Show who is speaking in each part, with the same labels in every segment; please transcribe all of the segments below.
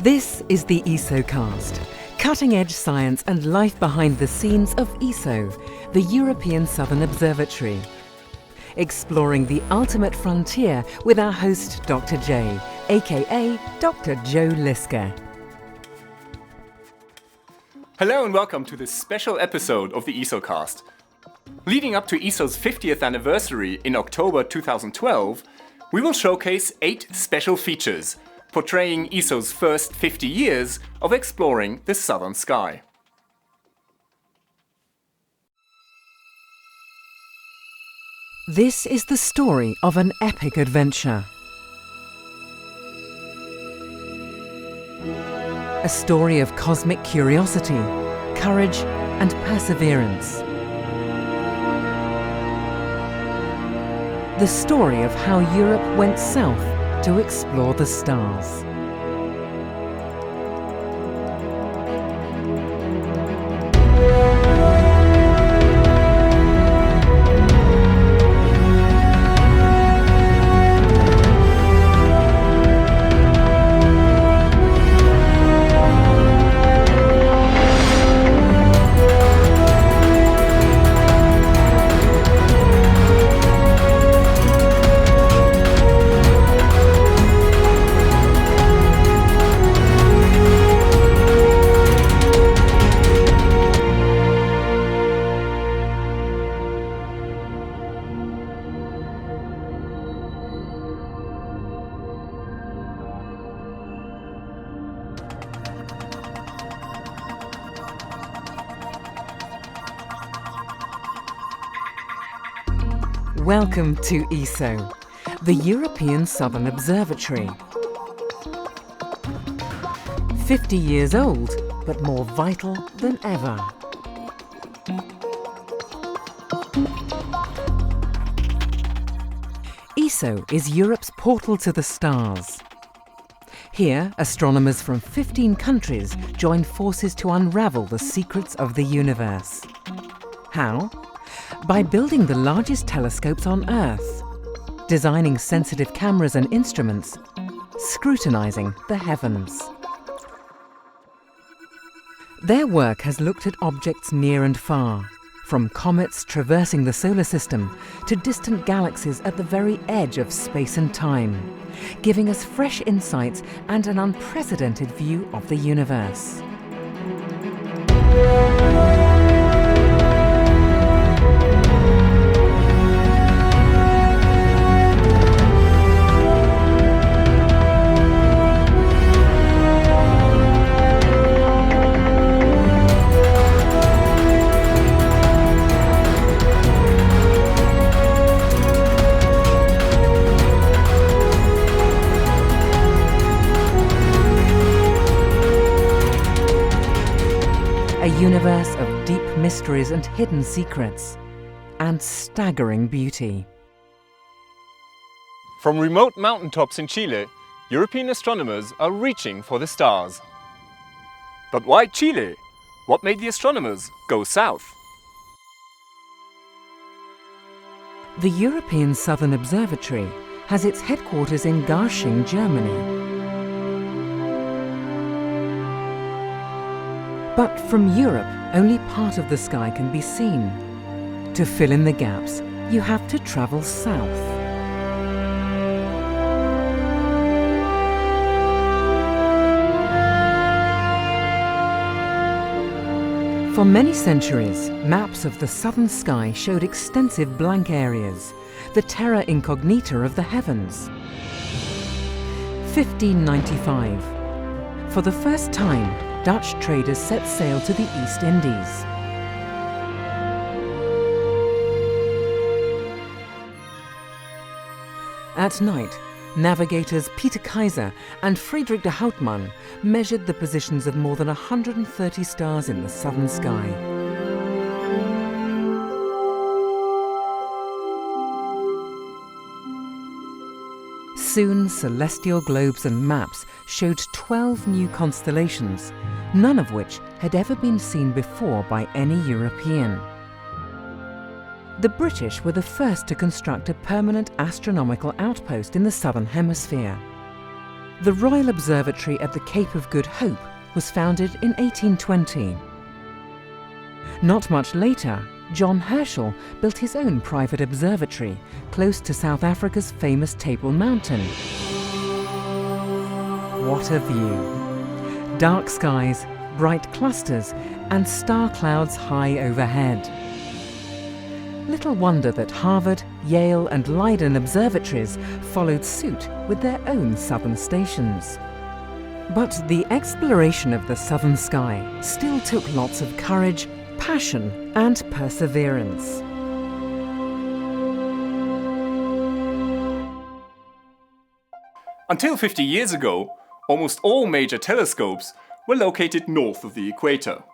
Speaker 1: This is the ESOcast, cutting-edge science and life behind the scenes of ESO, the European Southern Observatory. Exploring the ultimate frontier with our host Dr. J, aka Dr. Joe Liske.
Speaker 2: Hello and welcome to this special episode of the ESOcast. Leading up to ESO's 50th anniversary in October 2012, we will showcase 8 special features portraying ESO's first 50 years of exploring the southern sky.
Speaker 1: This is the story of an epic adventure. A story of cosmic curiosity, courage and perseverance. The story of how Europe went south to explore the stars. Welcome to ESO, the European Southern Observatory. 50 years old, but more vital than ever. ESO is Europe's portal to the stars. Here, astronomers from 15 countries join forces to unravel the secrets of the universe. How? By building the largest telescopes on Earth, designing sensitive cameras and instruments, scrutinizing the heavens. Their work has looked at objects near and far, from comets traversing the solar system to distant galaxies at the very edge of space and time, giving us fresh insights and an unprecedented view of the universe. A universe of deep mysteries and hidden secrets, and staggering beauty.
Speaker 2: From remote mountaintops in Chile, European astronomers are reaching for the stars. But why Chile? What made the astronomers go south?
Speaker 1: The European Southern Observatory has its headquarters in Garching, Germany. But from Europe, only part of the sky can be seen. To fill in the gaps, you have to travel south. For many centuries, maps of the southern sky showed extensive blank areas, the terra incognita of the heavens. 1595. For the first time, Dutch traders set sail to the East Indies. At night, navigators Peter Kaiser and Friedrich de Houtman measured the positions of more than 130 stars in the southern sky. Soon, celestial globes and maps showed 12 new constellations, none of which had ever been seen before by any European. The British were the first to construct a permanent astronomical outpost in the southern hemisphere. The Royal Observatory at the Cape of Good Hope was founded in 1820. Not much later, John Herschel built his own private observatory close to South Africa's famous Table Mountain. What a view! Dark skies, bright clusters, and star clouds high overhead. Little wonder that Harvard, Yale, and Leiden observatories followed suit with their own southern stations. But the exploration of the southern sky still took lots of courage, passion, and perseverance.
Speaker 2: Until 50 years ago, almost all major telescopes were located north of the equator.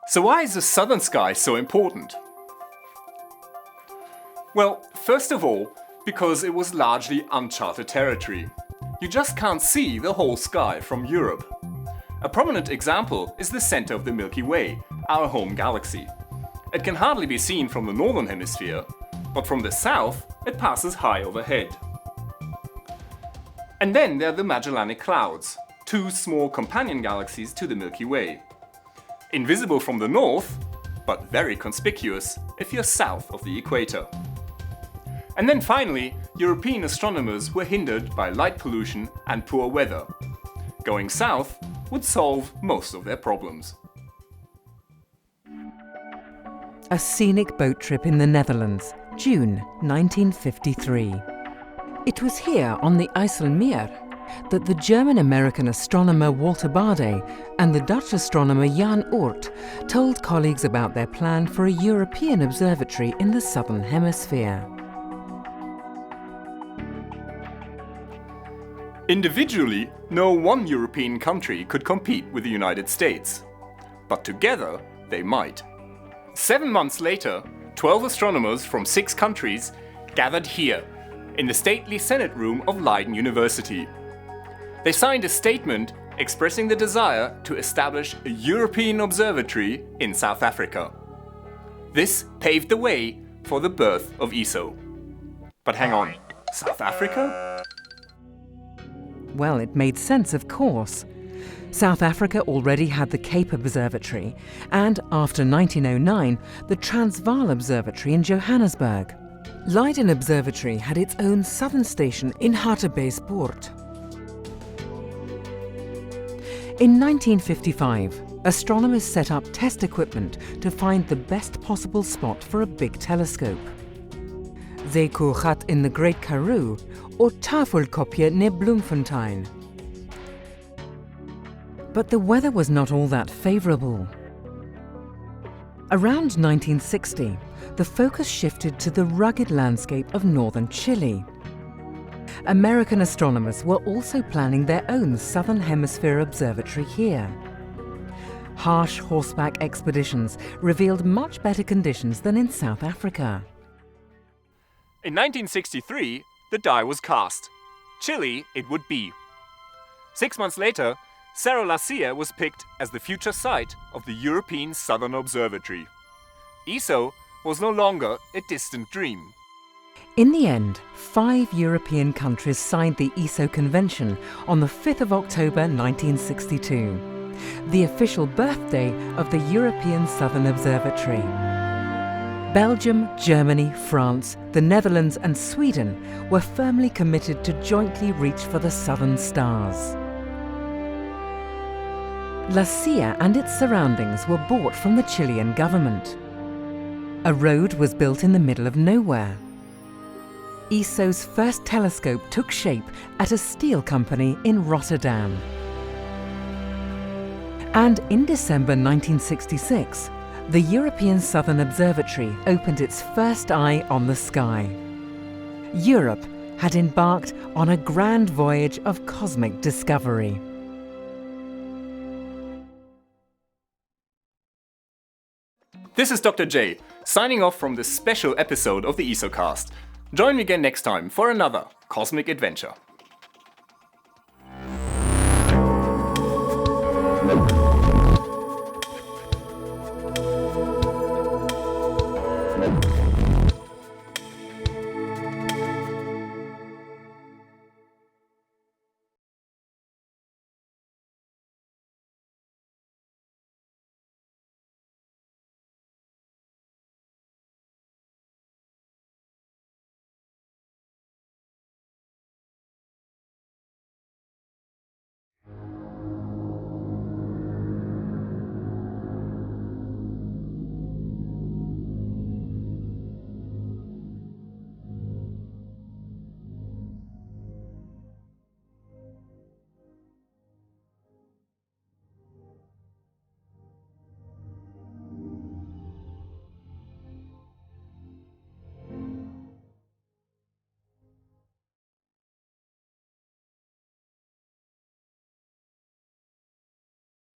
Speaker 2: So why is the southern sky so important? Well, first of all, because it was largely uncharted territory. You just can't see the whole sky from Europe. A prominent example is the center of the Milky Way, our home galaxy. It can hardly be seen from the northern hemisphere, but from the south it passes high overhead. And then there are the Magellanic Clouds, two small companion galaxies to the Milky Way. Invisible from the north, but very conspicuous if you're south of the equator. And then finally, European astronomers were hindered by light pollution and poor weather. Going south would solve most of their problems.
Speaker 1: A scenic boat trip in the Netherlands, June 1953. It was here on the IJsselmeer that the German-American astronomer Walter Baade and the Dutch astronomer Jan Oort told colleagues about their plan for a European observatory in the southern hemisphere.
Speaker 2: Individually, no one European country could compete with the United States. But together, they might. 7 months later, 12 astronomers from 6 countries gathered here, in the stately Senate room of Leiden University. They signed a statement expressing the desire to establish a European observatory in South Africa. This paved the way for the birth of ESO. But hang on, South Africa?
Speaker 1: Well, it made sense, of course. South Africa already had the Cape Observatory and, after 1909, the Transvaal Observatory in Johannesburg. Leiden Observatory had its own southern station in Hartbeespoort. In 1955, astronomers set up test equipment to find the best possible spot for a big telescope. Zeekoegat in the Great Karoo or Tafelkopje near Bloemfontein. But the weather was not all that favourable. Around 1960, the focus shifted to the rugged landscape of northern Chile. American astronomers were also planning their own Southern Hemisphere observatory here. Harsh horseback expeditions revealed much better conditions than in South Africa.
Speaker 2: In 1963, the die was cast. Chile it would be. 6 months later, Cerro La Silla was picked as the future site of the European Southern Observatory. ESO was no longer a distant dream.
Speaker 1: In the end, 5 European countries signed the ESO Convention on the 5th of October 1962, the official birthday of the European Southern Observatory. Belgium, Germany, France, the Netherlands and Sweden were firmly committed to jointly reach for the southern stars. La Silla and its surroundings were bought from the Chilean government. A road was built in the middle of nowhere. ESO's first telescope took shape at a steel company in Rotterdam. And in December 1966, the European Southern Observatory opened its first eye on the sky. Europe had embarked on a grand voyage of cosmic discovery.
Speaker 2: This is Dr. J, signing off from this special episode of the ESOcast. Join me again next time for another cosmic adventure.